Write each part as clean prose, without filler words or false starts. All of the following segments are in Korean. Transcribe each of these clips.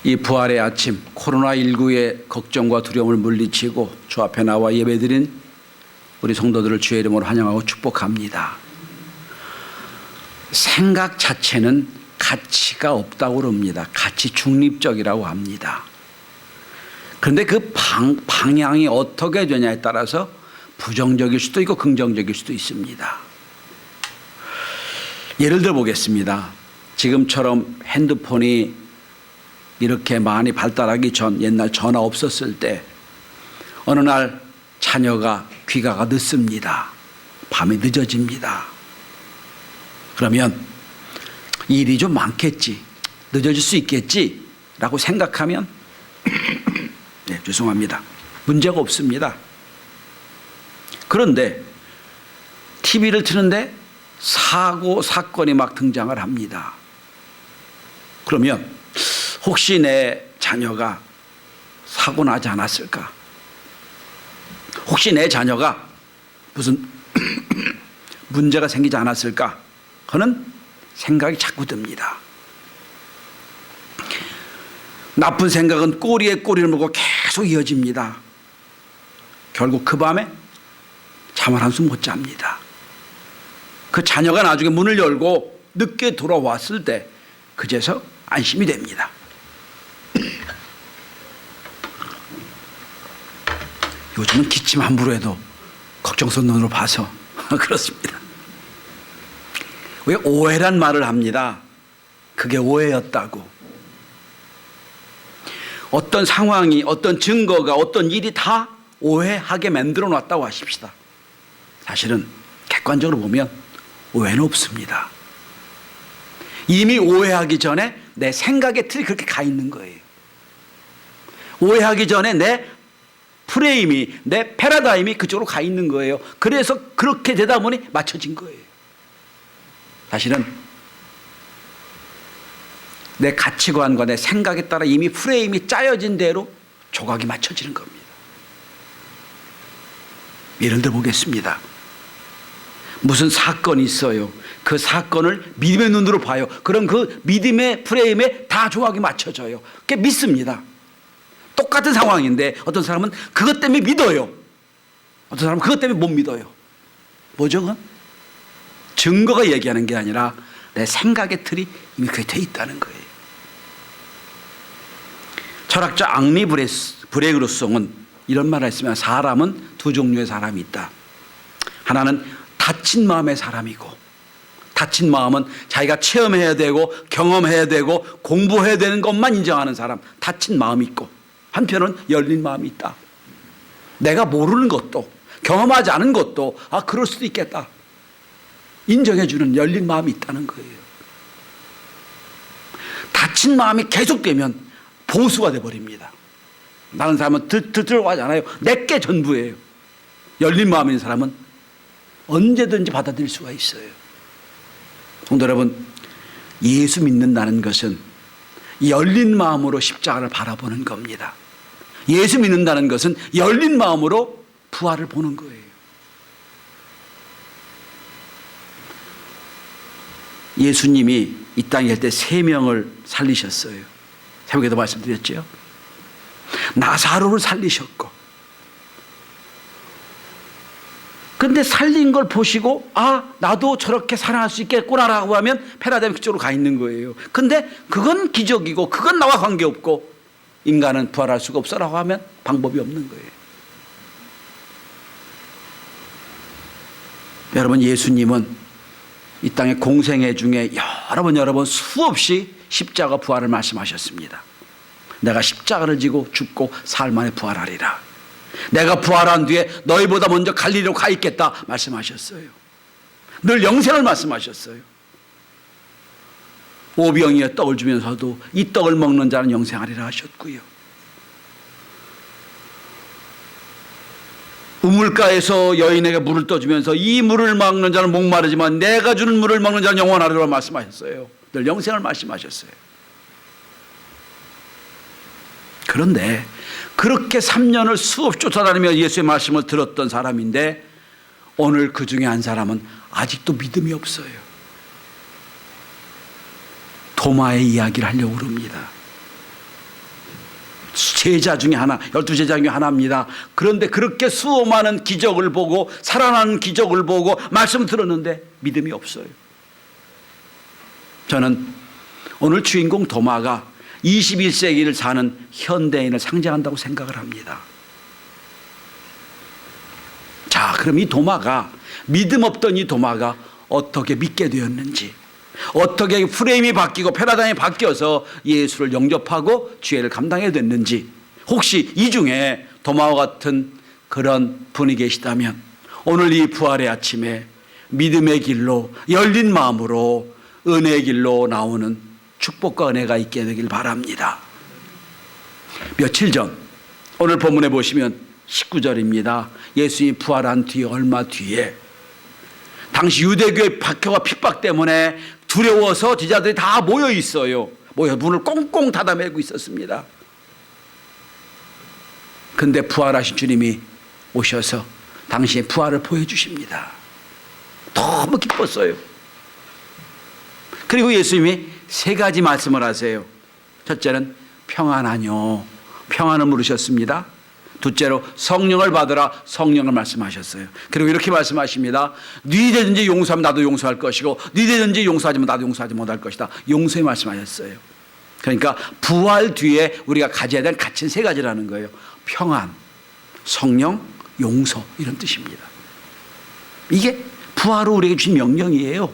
이 부활의 아침, 코로나19의 걱정과 두려움을 물리치고 주 앞에 나와 예배드린 우리 성도들을 주의 이름으로 환영하고 축복합니다. 생각 자체는 가치가 없다고 그럽니다. 가치 중립적이라고 합니다. 그런데 그 방향이 어떻게 되냐에 따라서 부정적일 수도 있고 긍정적일 수도 있습니다. 예를 들어 보겠습니다. 지금처럼 핸드폰이 이렇게 많이 발달하기 전, 옛날 전화 없었을 때 어느 날 자녀가 귀가가 늦습니다. 밤이 늦어집니다. 그러면 일이 좀 많겠지, 늦어질 수 있겠지 라고 생각하면 네, 죄송합니다. 문제가 없습니다. 그런데 TV를 트는데 사고 사건이 막 등장을 합니다. 그러면 혹시 내 자녀가 사고 나지 않았을까? 혹시 내 자녀가 무슨 문제가 생기지 않았을까 하는 생각이 자꾸 듭니다. 나쁜 생각은 꼬리에 꼬리를 물고 계속 이어집니다. 결국 그 밤에 잠을 한숨 못 잡니다. 그 자녀가 나중에 문을 열고 늦게 돌아왔을 때 그제서 안심이 됩니다. 요즘은 기침 함부로 해도 걱정스러운 눈으로 봐서 그렇습니다. 왜 오해란 말을 합니다. 그게 오해였다고. 어떤 상황이, 어떤 증거가, 어떤 일이 다 오해하게 만들어 놨다고 하십시다. 사실은 객관적으로 보면 오해는 없습니다. 이미 오해하기 전에 내 생각의 틀이 그렇게 가 있는 거예요. 오해하기 전에 내 프레임이, 내 패러다임이 그쪽으로 가 있는 거예요. 그래서 그렇게 되다 보니 맞춰진 거예요. 사실은 내 가치관과 내 생각에 따라 이미 프레임이 짜여진 대로 조각이 맞춰지는 겁니다. 예를 들어 보겠습니다. 무슨 사건이 있어요. 그 사건을 믿음의 눈으로 봐요. 그럼 그 믿음의 프레임에 다 조각이 맞춰져요. 그게 믿습니다. 똑같은 상황인데 어떤 사람은 그것 때문에 믿어요. 어떤 사람은 그것 때문에 못 믿어요. 뭐죠? 그건? 증거가 얘기하는 게 아니라 내 생각의 틀이 이미 그게 돼 있다는 거예요. 철학자 앙리 브레그루송은 이런 말을 했으면 사람은 두 종류의 사람이 있다. 하나는 다친 마음의 사람이고, 다친 마음은 자기가 체험해야 되고 경험해야 되고 공부해야 되는 것만 인정하는 사람, 다친 마음이 있고, 한편은 열린 마음이 있다. 내가 모르는 것도 경험하지 않은 것도 그럴 수도 있겠다 인정해주는 열린 마음이 있다는 거예요. 다친 마음이 계속되면 보수가 돼버립니다. 다른 사람은 들어가지 않아요. 내게 전부예요. 열린 마음인 사람은 언제든지 받아들일 수가 있어요. 성도 여러분, 예수 믿는다는 것은 열린 마음으로 십자가를 바라보는 겁니다. 예수 믿는다는 것은 열린 마음으로 부활을 보는 거예요. 예수님이 이 땅에 할 때 3명을 살리셨어요. 새벽에도 말씀드렸죠. 나사로를 살리셨고, 근데 살린 걸 보시고 나도 저렇게 살아날 수 있겠구나라고 하면 패러다임이 그쪽으로 가 있는 거예요. 근데 그건 기적이고 그건 나와 관계없고 인간은 부활할 수가 없어라고 하면 방법이 없는 거예요. 여러분, 예수님은 이 땅의 공생애 중에 여러 번 수없이 십자가 부활을 말씀하셨습니다. 내가 십자가를 지고 죽고 사흘 만에 부활하리라. 내가 부활한 뒤에 너희보다 먼저 갈릴리로 가 있겠다 말씀하셨어요. 늘 영생을 말씀하셨어요. 오병이어 떡을 주면서도 이 떡을 먹는 자는 영생하리라 하셨고요. 우물가에서 여인에게 물을 떠주면서 이 물을 먹는 자는 목마르지만 내가 주는 물을 먹는 자는 영원하리라 말씀하셨어요. 늘 영생을 말씀하셨어요. 그런데 그렇게 3년을 수없이 쫓아다니며 예수의 말씀을 들었던 사람인데 오늘 그 중에 한 사람은 아직도 믿음이 없어요. 도마의 이야기를 하려고 그럽니다. 제자 중에 하나, 12제자 중에 하나입니다. 그런데 그렇게 수많은 기적을 보고 살아나는 기적을 보고 말씀을 들었는데 믿음이 없어요. 저는 오늘 주인공 도마가 21세기를 사는 현대인을 상징한다고 생각을 합니다. 자, 그럼 이 도마가, 믿음 없던 이 도마가 어떻게 믿게 되었는지, 어떻게 프레임이 바뀌고 패러다임이 바뀌어서 예수를 영접하고 죄를 감당해야 됐는지, 혹시 이 중에 도마와 같은 그런 분이 계시다면 오늘 이 부활의 아침에 믿음의 길로 열린 마음으로 은혜의 길로 나오는 축복과 은혜가 있게 되길 바랍니다. 며칠 전 오늘 본문에 보시면 19절입니다. 예수님이 부활한 뒤에 얼마 뒤에 당시 유대교의 박해와 핍박 때문에 두려워서 제자들이 다 모여 있어요. 모여 문을 꽁꽁 닫아매고 있었습니다. 근데 부활하신 주님이 오셔서 당신의 부활을 보여주십니다. 너무 기뻤어요. 그리고 예수님이 세 가지 말씀을 하세요. 첫째는 평안하뇨, 평안을 물으셨습니다. 둘째로 성령을 받으라, 성령을 말씀하셨어요. 그리고 이렇게 말씀하십니다. 너희들든지 용서하면 나도 용서할 것이고 너희들든지 용서하지만 나도 용서하지 못할 것이다. 용서의 말씀하셨어요. 그러니까 부활 뒤에 우리가 가져야 될 가치는 세 가지라는 거예요. 평안, 성령, 용서, 이런 뜻입니다. 이게 부활로 우리에게 주신 명령이에요.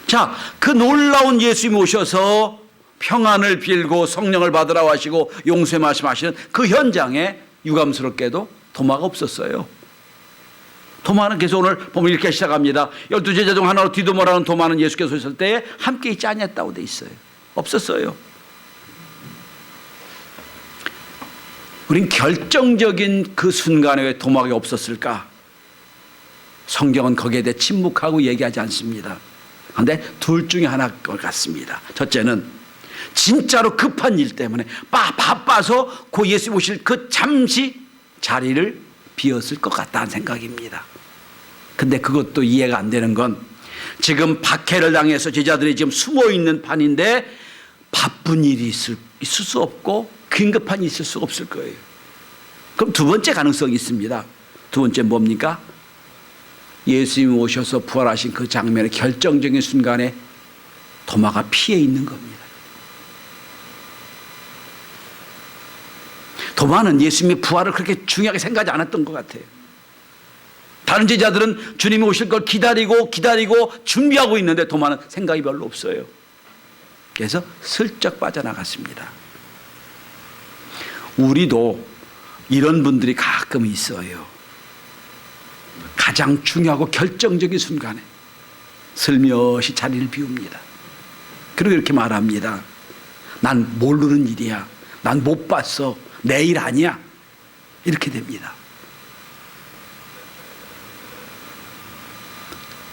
자, 그 놀라운 예수님이 오셔서 평안을 빌고 성령을 받으라고 하시고 용서의 말씀하시는 그 현장에 유감스럽게도 도마가 없었어요. 도마는 계속 오늘 보면 이렇게 시작합니다. 12제자 중 하나로 디도마라는 도마는 예수께서 오셨을 때에 함께 있지 않았다고 돼 있어요. 없었어요. 우린 결정적인 그 순간에 왜 도마가 없었을까? 성경은 거기에 대해 침묵하고 얘기하지 않습니다. 그런데 둘 중에 하나일 것 같습니다. 첫째는 진짜로 급한 일 때문에 바빠서 그 예수 오실 그 잠시 자리를 비웠을 것 같다는 생각입니다. 근데 그것도 이해가 안 되는 건 지금 박해를 당해서 제자들이 지금 숨어 있는 판인데 바쁜 일이 있을 수 없고 긴급한 일이 있을 수가 없을 거예요. 그럼 두 번째 가능성이 있습니다. 두 번째 뭡니까? 예수님이 오셔서 부활하신 그 장면의 결정적인 순간에 도마가 피해 있는 겁니다. 도마는 예수님의 부활을 그렇게 중요하게 생각하지 않았던 것 같아요. 다른 제자들은 주님이 오실 걸 기다리고 준비하고 있는데 도마는 생각이 별로 없어요. 그래서 슬쩍 빠져나갔습니다. 우리도 이런 분들이 가끔 있어요. 가장 중요하고 결정적인 순간에 슬며시 자리를 비웁니다. 그리고 이렇게 말합니다. 난 모르는 일이야. 난 못 봤어. 내 일 아니야. 이렇게 됩니다.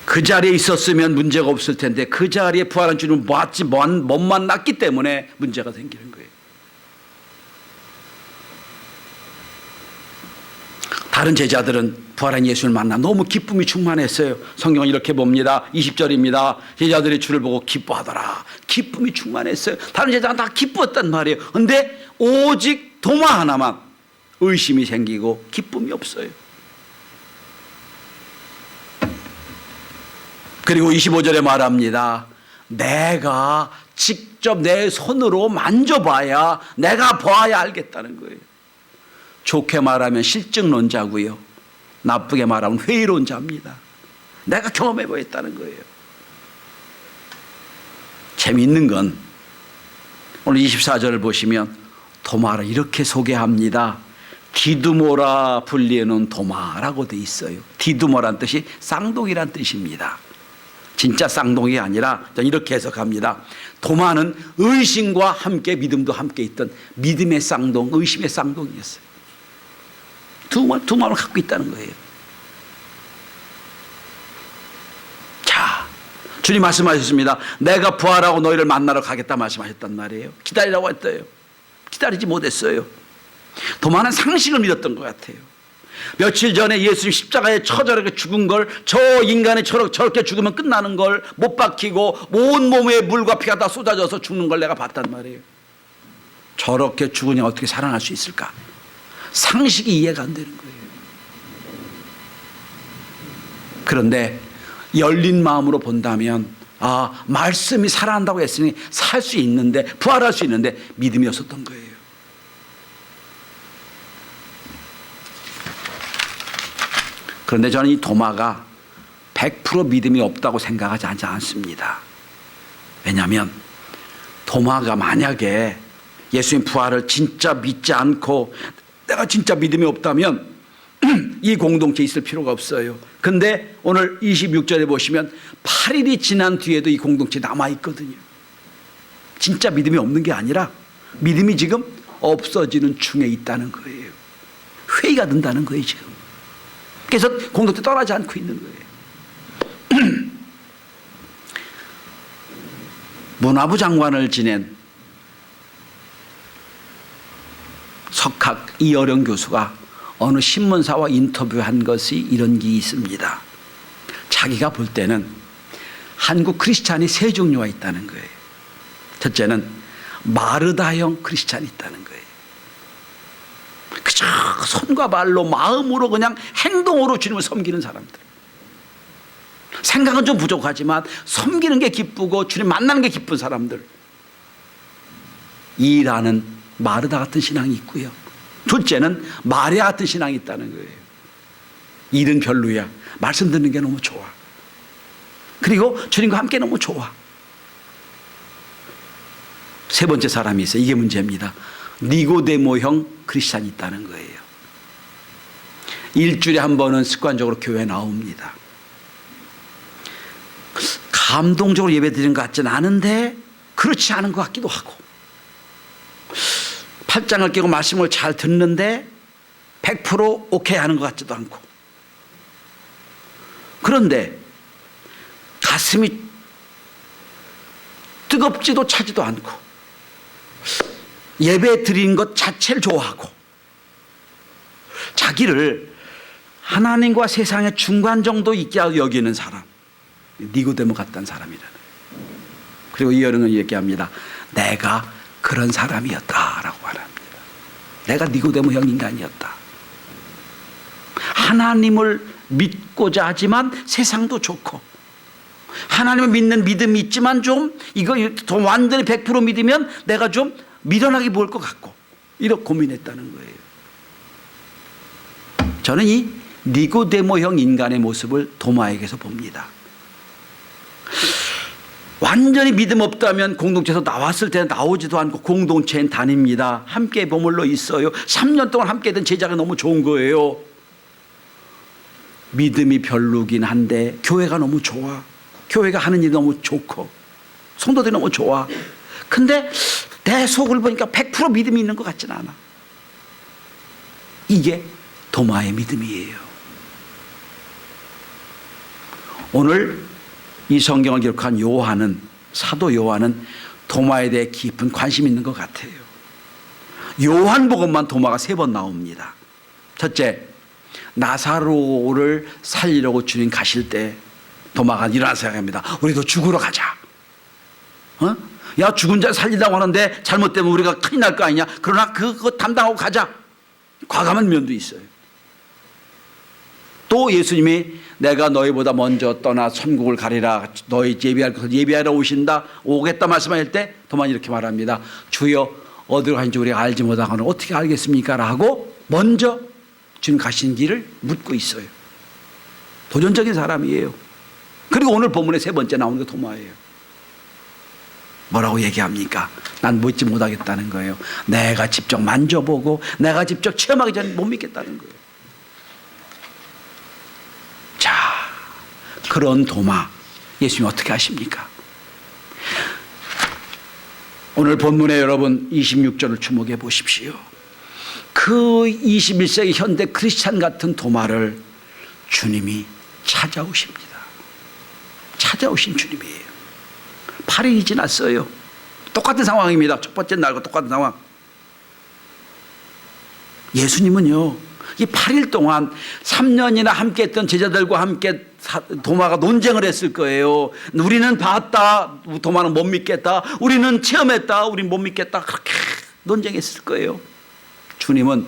그 자리에 있었으면 문제가 없을 텐데 그 자리에 부활한 주님을 못 만났기 때문에 문제가 생기는 거예요. 다른 제자들은 부활한 예수를 만나 너무 기쁨이 충만했어요. 성경은 이렇게 봅니다. 20절입니다. 제자들이 주를 보고 기뻐하더라. 기쁨이 충만했어요. 다른 제자는 다 기뻤단 말이에요. 그런데 오직 도마 하나만 의심이 생기고 기쁨이 없어요. 그리고 25절에 말합니다. 내가 직접 내 손으로 만져봐야, 내가 봐야 알겠다는 거예요. 좋게 말하면 실증론자고요. 나쁘게 말하면 회의론자입니다. 내가 경험해 보였다는 거예요. 재미있는 건 오늘 24절을 보시면 도마를 이렇게 소개합니다. 디두모라 불리는 도마라고 돼 있어요. 디두모란 뜻이 쌍둥이란 뜻입니다. 진짜 쌍둥이가 아니라 이렇게 해석합니다. 도마는 의심과 함께 믿음도 함께 있던 믿음의 쌍둥, 의심의 쌍둥이였어요. 두 마음을 갖고 있다는 거예요. 자, 주님 말씀하셨습니다. 내가 부활하고 너희를 만나러 가겠다 말씀하셨단 말이에요. 기다리라고 했대요. 기다리지 못했어요. 도마는 상식을 믿었던 것 같아요. 며칠 전에 예수님 십자가에 처절하게 죽은 걸, 저 인간이 저렇게 죽으면 끝나는 걸 못 박히고 온 몸에 물과 피가 다 쏟아져서 죽는 걸 내가 봤단 말이에요. 저렇게 죽으니 어떻게 살아날 수 있을까? 상식이 이해가 안 되는 거예요. 그런데 열린 마음으로 본다면 말씀이 살아난다고 했으니 살 수 있는데, 부활할 수 있는데 믿음이 없었던 거예요. 그런데 저는 이 도마가 100% 믿음이 없다고 생각하지 않습니다. 왜냐하면 도마가 만약에 예수님 부활을 진짜 믿지 않고 내가 진짜 믿음이 없다면 이 공동체에 있을 필요가 없어요. 근데 오늘 26절에 보시면 8일이 지난 뒤에도 이 공동체에 남아있거든요. 진짜 믿음이 없는 게 아니라 믿음이 지금 없어지는 중에 있다는 거예요. 회의가 된다는 거예요, 지금. 그래서 공동체 떠나지 않고 있는 거예요. 문화부 장관을 지낸 석학 이어령 교수가 어느 신문사와 인터뷰한 것이 이런 게 있습니다. 자기가 볼 때는 한국 크리스찬이 세 종류가 있다는 거예요. 첫째는 마르다형 크리스찬이 있다는 거예요. 그저 손과 발로 마음으로 그냥 행동으로 주님을 섬기는 사람들. 생각은 좀 부족하지만 섬기는 게 기쁘고 주님 만나는 게 기쁜 사람들. 이라는 마르다 같은 신앙이 있고요. 둘째는 마리아 같은 신앙이 있다는 거예요. 일은 별로야. 말씀 듣는 게 너무 좋아. 그리고 주님과 함께 너무 좋아. 세 번째 사람이 있어요. 이게 문제입니다. 니고데모형 크리스찬이 있다는 거예요. 일주일에 한 번은 습관적으로 교회에 나옵니다. 감동적으로 예배 드리는 것 같지는 않은데 그렇지 않은 것 같기도 하고, 팔짱을 끼고 말씀을 잘 듣는데 100% 오케이 하는 것 같지도 않고, 그런데 가슴이 뜨겁지도 차지도 않고 예배 드리는 것 자체를 좋아하고 자기를 하나님과 세상의 중간 정도 있게 여기는 사람, 니고데모 같다는 사람이라는. 그리고 이어령은 얘기합니다. 내가 그런 사람이었다라고 말합니다. 내가 니고데모형 인간이었다. 하나님을 믿고자 하지만 세상도 좋고, 하나님을 믿는 믿음이 있지만 좀 이거 더 완전히 100% 믿으면 내가 좀 미련하게 보일 것 같고, 이렇게 고민했다는 거예요. 저는 이 니고데모형 인간의 모습을 도마에게서 봅니다. 완전히 믿음 없다면 공동체에서 나왔을 때 나오지도 않고 공동체엔 다닙니다. 함께 머물러 있어요. 3년 동안 함께 된 제자가 너무 좋은 거예요. 믿음이 별로긴 한데 교회가 너무 좋아. 교회가 하는 일이 너무 좋고 성도들이 너무 좋아. 근데 내 속을 보니까 100% 믿음이 있는 것 같지는 않아. 이게 도마의 믿음이에요. 오늘 이 성경을 기록한 요한은, 사도 요한은 도마에 대해 깊은 관심이 있는 것 같아요. 요한복음만 도마가 3번 나옵니다. 첫째, 나사로를 살리려고 주님 가실 때 도마가 일어나서 생각합니다. 우리도 죽으러 가자. 야, 죽은 자 살리려고 하는데 잘못되면 우리가 큰일 날 거 아니냐. 그러나 그거 담당하고 가자. 과감한 면도 있어요. 또 예수님이 내가 너희보다 먼저 떠나 천국을 가리라, 너희 예비할 것을 예비하러 오신다, 오겠다 말씀하실 때 도마는 이렇게 말합니다. 주여 어디로 가는지 우리가 알지 못하고는 어떻게 알겠습니까? 라고 먼저 주님 가신 길을 묻고 있어요. 도전적인 사람이에요. 그리고 오늘 본문에 3번째 나오는 게 도마예요. 뭐라고 얘기합니까? 난 믿지 못하겠다는 거예요. 내가 직접 만져보고 내가 직접 체험하기 전에 못 믿겠다는 거예요. 자, 그런 도마 예수님이 어떻게 하십니까? 오늘 본문에 여러분 26절을 주목해 보십시오. 그 21세기 현대 크리스찬 같은 도마를 주님이 찾아오십니다. 찾아오신 주님이에요. 8일이 지났어요. 똑같은 상황입니다. 첫 번째 날과 똑같은 상황. 예수님은요, 이 8일 동안 3년이나 함께 했던 제자들과 함께 도마가 논쟁을 했을 거예요. 우리는 봤다, 도마는 못 믿겠다. 우리는 체험했다, 우리는 못 믿겠다. 그렇게 논쟁했을 거예요. 주님은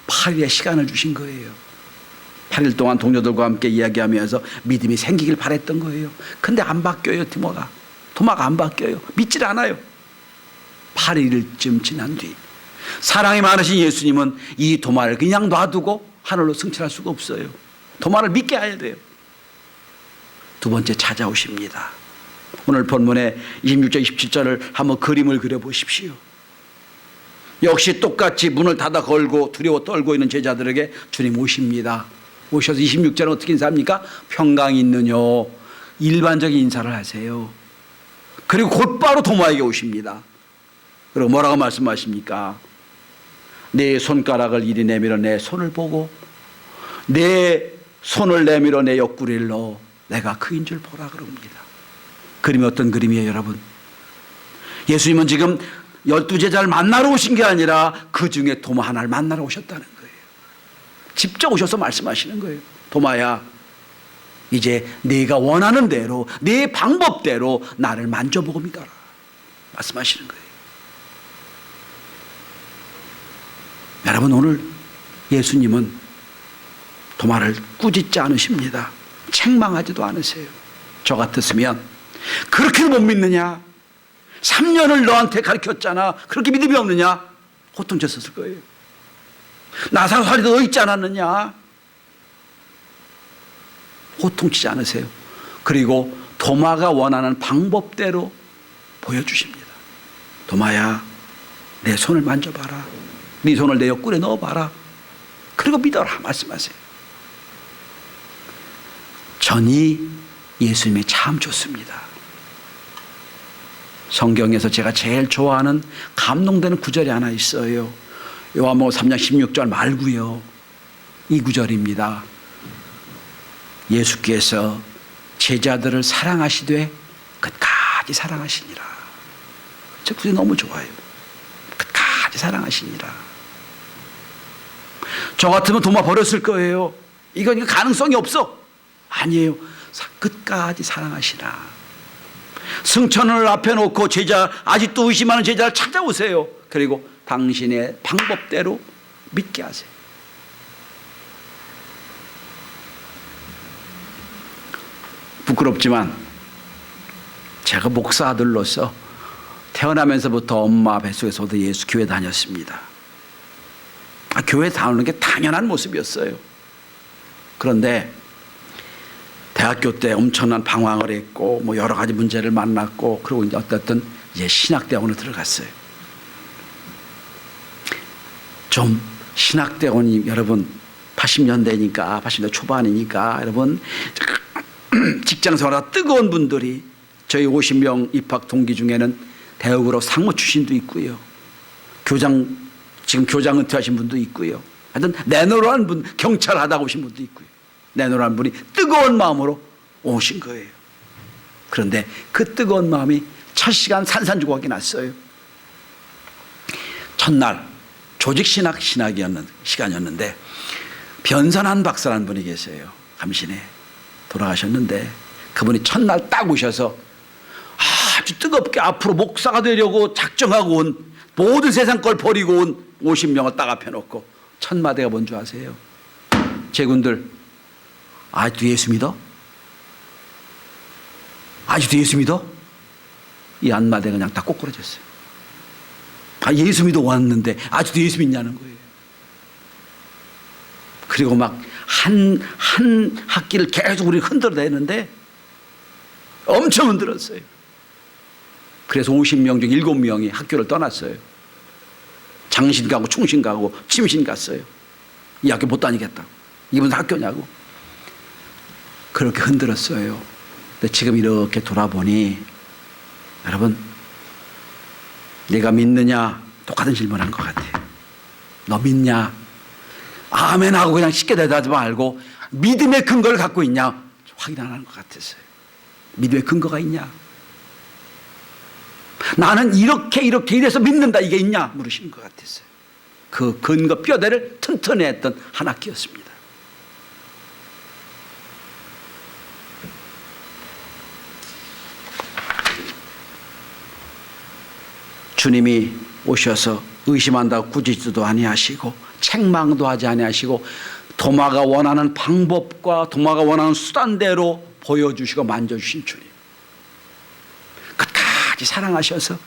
8일의 시간을 주신 거예요. 8일 동안 동료들과 함께 이야기하면서 믿음이 생기길 바랬던 거예요. 근데 안 바뀌어요. 도마가 안 바뀌어요. 믿질 않아요. 8일쯤 지난 뒤 사랑이 많으신 예수님은 이 도마를 그냥 놔두고 하늘로 승천할 수가 없어요. 도마를 믿게 해야 돼요. 두 번째 찾아오십니다. 오늘 본문의 26절 27절을 한번 그림을 그려보십시오. 역시 똑같이 문을 닫아 걸고 두려워 떨고 있는 제자들에게 주님 오십니다. 오셔서 26절은 어떻게 인사합니까? 평강이 있느뇨. 일반적인 인사를 하세요. 그리고 곧바로 도마에게 오십니다. 그리고 뭐라고 말씀하십니까? 내 손가락을 이리 내밀어 내 손을 보고 내 손을 내밀어 내 옆구리를 넣어 내가 그인 줄 보라 그럽니다. 그림이 어떤 그림이에요, 여러분? 예수님은 지금 12제자를 만나러 오신 게 아니라 그 중에 도마 하나를 만나러 오셨다는 거예요. 직접 오셔서 말씀하시는 거예요. 도마야, 이제 네가 원하는 대로 네 방법대로 나를 만져보고 믿어라 말씀하시는 거예요. 여러분, 오늘 예수님은 도마를 꾸짖지 않으십니다. 책망하지도 않으세요. 저 같았으면 그렇게도 못 믿느냐? 3년을 너한테 가르쳤잖아. 그렇게 믿음이 없느냐? 호통쳤을 거예요. 나사로사리도 너 있지 않았느냐? 호통치지 않으세요. 그리고 도마가 원하는 방법대로 보여주십니다. 도마야, 내 손을 만져봐라. 네 손을 내 옆구리에 넣어봐라. 그리고 믿어라 말씀하세요. 전이 예수님이 참 좋습니다. 성경에서 제가 제일 좋아하는 감동되는 구절이 하나 있어요. 요한복음 3장 16절 말고요. 이 구절입니다. 예수께서 제자들을 사랑하시되 끝까지 사랑하시니라. 저 구절이 너무 좋아요. 끝까지 사랑하시니라. 저 같으면 도마 버렸을 거예요. 이건 가능성이 없어. 아니에요. 끝까지 사랑하시라. 승천을 앞에 놓고 제자, 아직도 의심하는 제자를 찾아오세요. 그리고 당신의 방법대로 믿게 하세요. 부끄럽지만 제가 목사 아들로서 태어나면서부터 엄마 뱃속에서도 예수 교회 다녔습니다. 교회 다니는 게 당연한 모습이었어요. 그런데 대학교 때 엄청난 방황을 했고 뭐 여러 가지 문제를 만났고 그리고 이제 어쨌든 이제 신학대학원을 들어갔어요. 좀 신학대학원이 여러분 80년대니까 80년대 초반이니까 여러분 직장생활하다 뜨거운 분들이 저희 50명 입학 동기 중에는 대학으로 상무 출신도 있고요. 지금 교장 은퇴하신 분도 있고요. 하여튼 내노라는 분, 경찰 하다 오신 분도 있고요. 내노라는 분이 뜨거운 마음으로 오신 거예요. 그런데 그 뜨거운 마음이 첫 시간 산산조각이 났어요. 첫날 조직신학 시간이었는데 변선한 박사라는 분이 계세요. 감신에 돌아가셨는데 그분이 첫날 딱 오셔서 아주 뜨겁게 앞으로 목사가 되려고 작정하고 온 모든 세상 걸 버리고 온 50명을 딱 앞에 놓고 첫 마디가 뭔지 아세요? 제군들, 아직도 예수 믿어? 아직도 예수 믿어? 이 한마디가 그냥 다 꼬꾸라졌어요. 예수 믿어 왔는데 아직도 예수 믿냐는 거예요. 그리고 막 한 학기를 계속 우리 흔들어대는데 엄청 흔들었어요. 그래서 50명 중 7명이 학교를 떠났어요. 장신 가고 충신 가고 침신 갔어요. 이 학교 못 다니겠다. 이분 학교냐고. 그렇게 흔들었어요. 근데 지금 이렇게 돌아보니 여러분, 네가 믿느냐? 똑같은 질문한 것 같아요. 너 믿냐? 아멘 하고 그냥 쉽게 대답하지 말고 믿음의 근거를 갖고 있냐? 확인 안 하는 것 같았어요. 믿음의 근거가 있냐? 나는 이렇게 이래서 믿는다, 이게 있냐? 물으시는 것 같았어요. 그 근거 뼈대를 튼튼히 했던 한 학기였습니다. 주님이 오셔서 의심한다고 꾸짖지도 아니하시고 책망도 하지 아니하시고 도마가 원하는 방법과 도마가 원하는 수단대로 보여주시고 만져주신 주님, 끝까지 사랑하셔서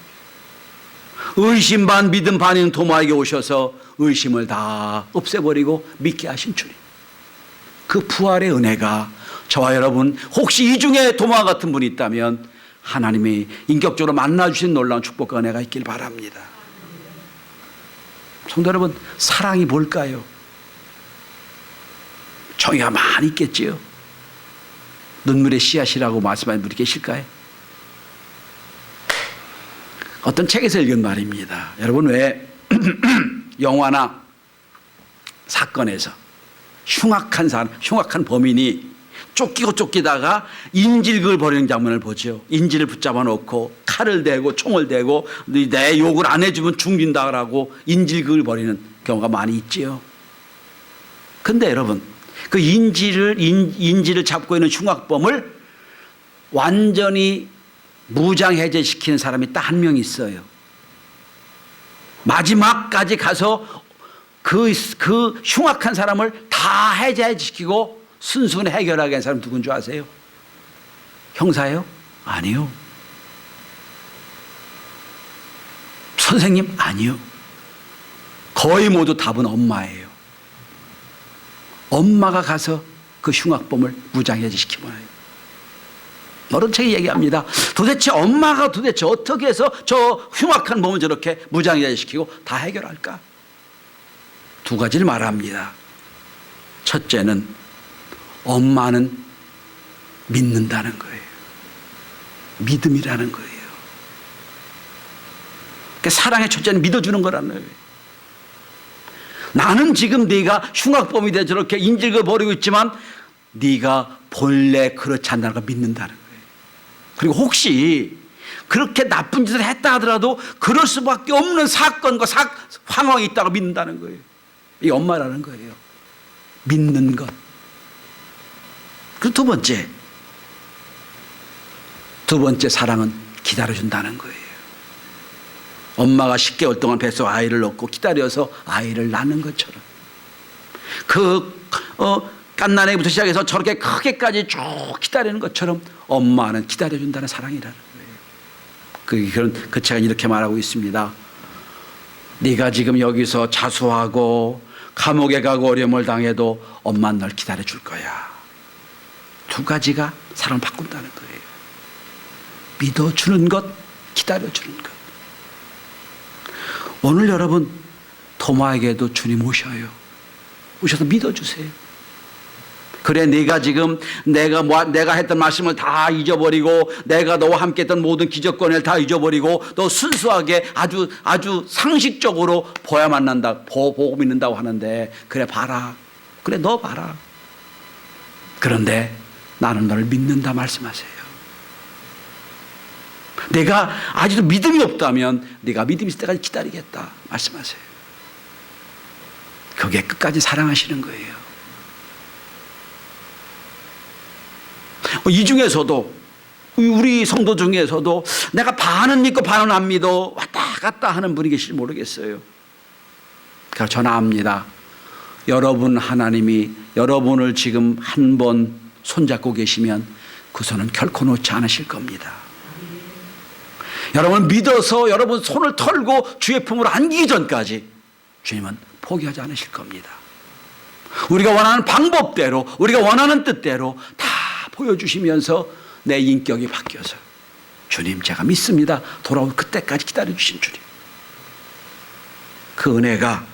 의심 반 믿음 반인 도마에게 오셔서 의심을 다 없애버리고 믿게 하신 주님, 그 부활의 은혜가 저와 여러분, 혹시 이 중에 도마 같은 분이 있다면 하나님이 인격적으로 만나주신 놀라운 축복과 은혜가 있길 바랍니다. 성도 여러분, 사랑이 뭘까요? 정의가 많이 있겠지요. 눈물의 씨앗이라고 말씀하신 분이 계실까요? 어떤 책에서 읽은 말입니다. 여러분, 왜 영화나 사건에서 흉악한 사람, 흉악한 범인이 쫓기고 쫓기다가 인질극을 벌이는 장면을 보죠. 인질을 붙잡아 놓고 칼을 대고 총을 대고 내 욕을 안 해주면 죽는다라고 인질극을 벌이는 경우가 많이 있지요. 근데 여러분, 그 인질을 잡고 있는 흉악범을 완전히 무장 해제시키는 사람이 딱 한 명 있어요. 마지막까지 가서 그 흉악한 사람을 다 해제시키고 순순히 해결하게 한 사람 누군 줄 아세요? 형사예요? 아니요. 선생님? 아니요. 거의 모두 답은 엄마예요. 엄마가 가서 그 흉악범을 무장해제시키고 와요. 어른 책이 얘기합니다. 도대체 엄마가 도대체 어떻게 해서 저 흉악한 범을 저렇게 무장해제시키고 다 해결할까? 두 가지를 말합니다. 첫째는 엄마는 믿는다는 거예요. 믿음이라는 거예요. 그러니까 사랑의 첫째는 믿어주는 거라는 거예요. 나는 지금 네가 흉악범이 돼 저렇게 인질극을 벌이고 있지만 네가 본래 그렇지 않다는 걸 믿는다는 거예요. 그리고 혹시 그렇게 나쁜 짓을 했다 하더라도 그럴 수밖에 없는 사건과 상황이 있다고 믿는다는 거예요. 이게 엄마라는 거예요. 믿는 것. 그 두 번째 사랑은 기다려준다는 거예요. 엄마가 10개월 동안 뱃속 아이를 넣고 기다려서 아이를 낳는 것처럼 갓난아기부터 시작해서 저렇게 크게까지 쭉 기다리는 것처럼 엄마는 기다려준다는 사랑이라는 거예요. 그 책은 이렇게 말하고 있습니다. 네가 지금 여기서 자수하고 감옥에 가고 어려움을 당해도 엄마는 널 기다려줄 거야. 두 가지가 사랑을 바꾼다는 거예요. 믿어주는 것, 기다려주는 것. 오늘 여러분, 도마에게도 주님 오셔요. 오셔서 믿어주세요. 그래, 네가 지금 내가 했던 말씀을 다 잊어버리고 내가 너와 함께 했던 모든 기적권을 다 잊어버리고 너 순수하게 아주 상식적으로 보야만 난다, 보고 믿는다고 하는데, 그래 봐라. 그래 너 봐라. 그런데 나는 너를 믿는다 말씀하세요. 내가 아직도 믿음이 없다면 네가 믿음이 있을 때까지 기다리겠다 말씀하세요. 그게 끝까지 사랑하시는 거예요. 이 중에서도 우리 성도 중에서도 내가 반은 믿고 반은 안 믿어 왔다 갔다 하는 분이 계실지 모르겠어요. 그래서 저는 압니다. 여러분, 하나님이 여러분을 지금 한 번 손잡고 계시면 그 손은 결코 놓지 않으실 겁니다. 여러분 믿어서 여러분 손을 털고 주의 품으로 안기기 전까지 주님은 포기하지 않으실 겁니다. 우리가 원하는 방법대로, 우리가 원하는 뜻대로 다 보여주시면서 내 인격이 바뀌어서 주님 제가 믿습니다 돌아올 그때까지 기다려주신 주님, 그 은혜가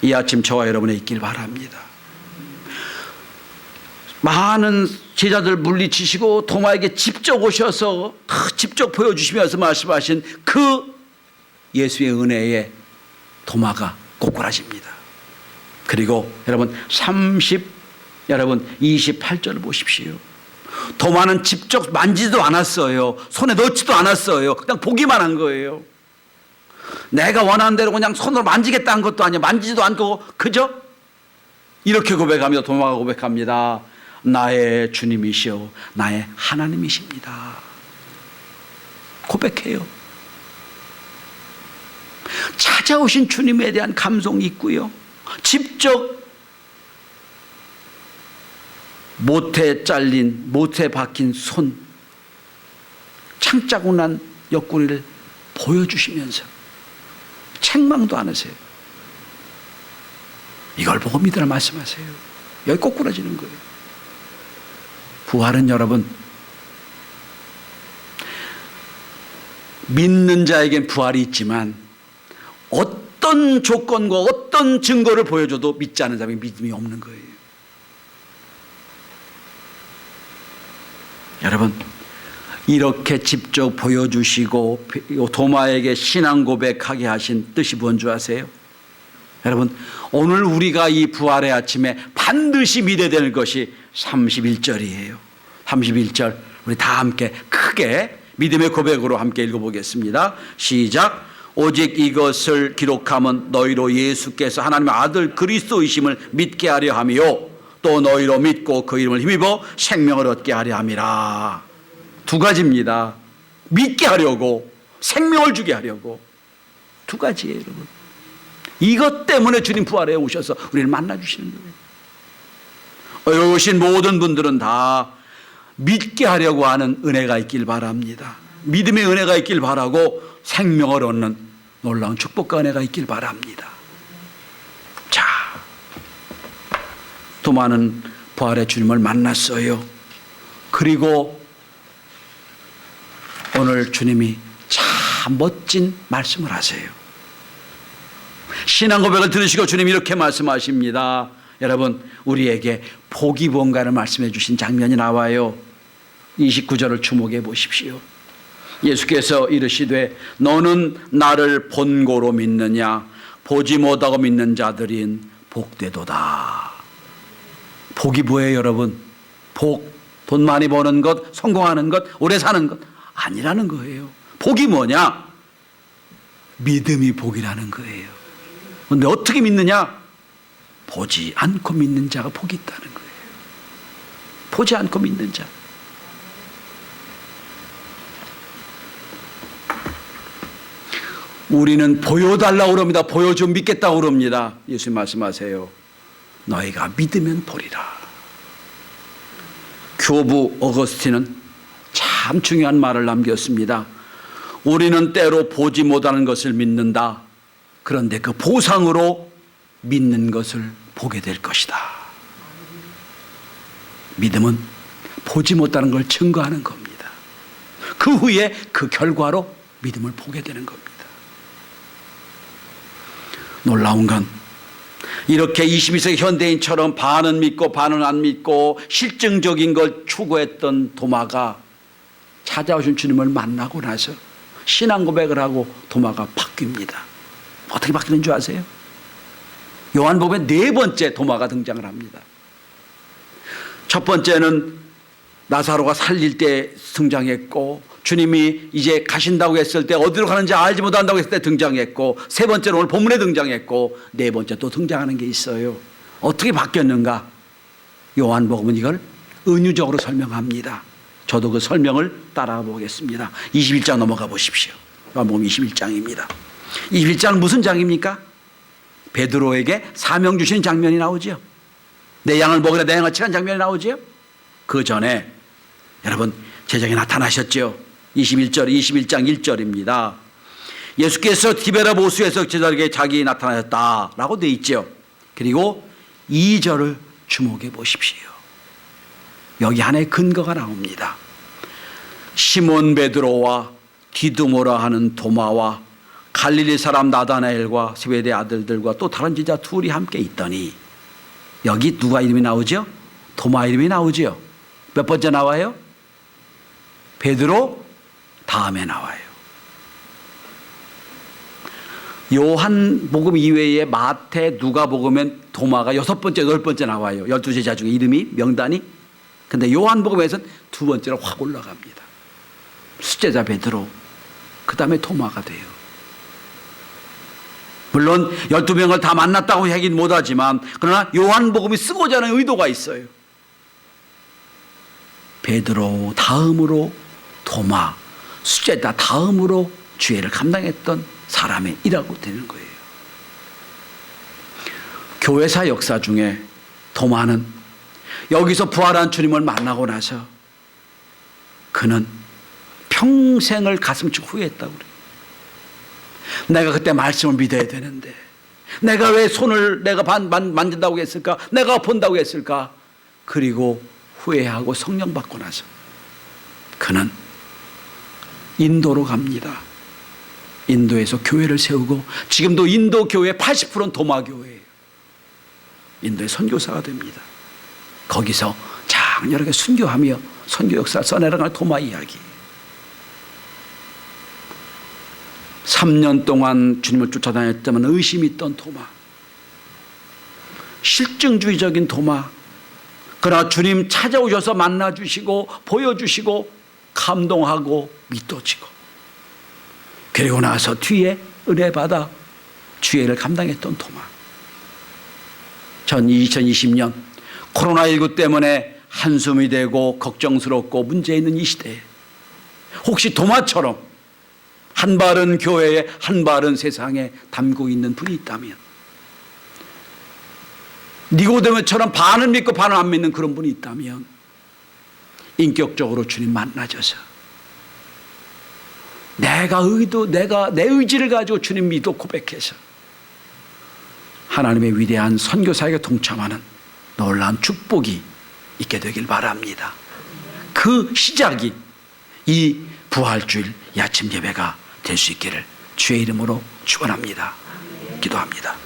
이 아침 저와 여러분에 있길 바랍니다. 많은 제자들 물리치시고 도마에게 직접 오셔서 직접 보여주시면서 말씀하신 그 예수의 은혜에 도마가 꼬꾸라집니다. 그리고 여러분 28절을 보십시오. 도마는 직접 만지지도 않았어요. 손에 넣지도 않았어요. 그냥 보기만 한 거예요. 내가 원하는 대로 그냥 손으로 만지겠다는 것도 아니에요. 만지지도 않고 그죠? 이렇게 고백합니다. 도마가 고백합니다. 나의 주님이시오 나의 하나님이십니다. 고백해요. 찾아오신 주님에 대한 감동이 있고요. 직접 못에 잘린, 못에 박힌 손, 창자국 난 옆구리를 보여주시면서 책망도 안 하세요. 이걸 보고 믿으라 말씀하세요. 여기 꼬꾸라지는 거예요. 부활은 여러분, 믿는 자에겐 부활이 있지만 어떤 조건과 어떤 증거를 보여줘도 믿지 않는 사람에게 믿음이 없는 거예요. 여러분, 이렇게 직접 보여주시고 도마에게 신앙 고백하게 하신 뜻이 뭔 줄 아세요? 여러분, 오늘 우리가 이 부활의 아침에 반드시 믿어야 되는 것이 31절이에요. 31절 우리 다 함께 크게 믿음의 고백으로 함께 읽어보겠습니다. 시작. 오직 이것을 기록함은 너희로 예수께서 하나님의 아들 그리스도이심을 믿게 하려 함이요 또 너희로 믿고 그 이름을 힘입어 생명을 얻게 하려 함이라. 두 가지입니다. 믿게 하려고, 생명을 주게 하려고. 두 가지예요, 여러분. 이것 때문에 주님 부활에 오셔서 우리를 만나주시는 거예요. 여기 오신 모든 분들은 다 믿게 하려고 하는 은혜가 있길 바랍니다. 믿음의 은혜가 있길 바라고 생명을 얻는 놀라운 축복과 은혜가 있길 바랍니다. 자, 도마는 부활의 주님을 만났어요. 그리고 오늘 주님이 참 멋진 말씀을 하세요. 신앙 고백을 들으시고 주님이 이렇게 말씀하십니다. 여러분, 우리에게 복이 뭔가를 말씀해 주신 장면이 나와요. 29절을 주목해 보십시오. 예수께서 이르시되 너는 나를 본고로 믿느냐? 보지 못하고 믿는 자들인 복되도다. 복이 뭐예요, 여러분? 복, 돈 많이 버는 것, 성공하는 것, 오래 사는 것 아니라는 거예요. 복이 뭐냐? 믿음이 복이라는 거예요. 그런데 어떻게 믿느냐? 보지 않고 믿는 자가 복이 있다는 거예요. 보지 않고 믿는 자. 우리는 보여달라고 그럽니다. 보여주면 믿겠다고 그럽니다. 예수님 말씀하세요. 너희가 믿으면 보리라. 교부 어거스틴은 참 중요한 말을 남겼습니다. 우리는 때로 보지 못하는 것을 믿는다. 그런데 그 보상으로 믿는 것을 보게 될 것이다. 믿음은 보지 못하는 걸 증거하는 겁니다. 그 후에 그 결과로 믿음을 보게 되는 겁니다. 놀라운 건 이렇게 21세기 현대인처럼 반은 믿고 반은 안 믿고 실증적인 걸 추구했던 도마가 찾아오신 주님을 만나고 나서 신앙 고백을 하고 도마가 바뀝니다. 어떻게 바뀌는 줄 아세요? 요한복음에 네 번째 도마가 등장을 합니다. 첫 번째는 나사로가 살릴 때 등장했고, 주님이 이제 가신다고 했을 때 어디로 가는지 알지 못한다고 했을 때 등장했고, 세 번째는 오늘 본문에 등장했고, 네 번째 또 등장하는 게 있어요. 어떻게 바뀌었는가? 요한복음은 이걸 은유적으로 설명합니다. 저도 그 설명을 따라가 보겠습니다. 21장 넘어가 보십시오. 요한복음 21장입니다. 21장은 무슨 장입니까? 베드로에게 사명 주신 장면이 나오죠. 내 양을 먹으라 내 양을 치라는 장면이 나오죠. 그 전에 여러분 제자가 나타나셨죠. 21장 1절입니다. 예수께서 디베라 호수에서 제자에게 자기 나타나셨다라고 되어 있죠. 그리고 2절을 주목해 보십시오. 여기 하나의 근거가 나옵니다. 시몬 베드로와 디두모라 하는 도마와 갈릴리 사람 나다나엘과 세베대 아들들과 또 다른 제자 둘이 함께 있더니, 여기 누가 이름이 나오죠? 도마 이름이 나오죠. 몇 번째 나와요? 베드로 다음에 나와요. 요한복음 이외에 마태, 누가복음엔 도마가 6번째, 8번째 나와요. 12제자 중에 이름이, 명단이. 근데 요한복음에서는 두 번째로 확 올라갑니다. 수제자 베드로, 그 다음에 도마가 돼요. 물론 12명을 다 만났다고 하긴 못하지만, 그러나 요한복음이 쓰고자 하는 의도가 있어요. 베드로 다음으로 도마, 수제자 다음으로 주애를 감당했던 사람이라고 되는 거예요. 교회사 역사 중에 도마는 여기서 부활한 주님을 만나고 나서 그는 평생을 가슴치 후회했다고 그래요. 내가 그때 말씀을 믿어야 되는데, 내가 왜 손을 내가 만진다고 했을까? 내가 본다고 했을까? 그리고 후회하고 성령 받고 나서 그는 인도로 갑니다. 인도에서 교회를 세우고, 지금도 인도 교회 80%는 도마 교회예요. 인도의 선교사가 됩니다. 거기서 장렬하게 순교하며 선교 역사 써내려갈 도마 이야기. 3년 동안 주님을 쫓아다녔지만 의심이 있던 도마, 실증주의적인 도마. 그러나 주님 찾아오셔서 만나주시고 보여주시고 감동하고 믿어지고, 그리고 나서 뒤에 은혜 받아 주애를 감당했던 도마. 전 2020년 코로나19 때문에 한숨이 되고 걱정스럽고 문제 있는 이 시대에 혹시 도마처럼 한 발은 교회에 한 발은 세상에 담고 있는 분이 있다면, 니고데모처럼 반은 믿고 반은 안 믿는 그런 분이 있다면, 인격적으로 주님 만나셔서 내가 내 의지를 가지고 주님 믿고 고백해서 하나님의 위대한 선교사에게 동참하는 놀라운 축복이 있게 되길 바랍니다. 그 시작이 이 부활주일 이 아침 예배가 될 수 있기를 주의 이름으로 축원합니다. 기도합니다.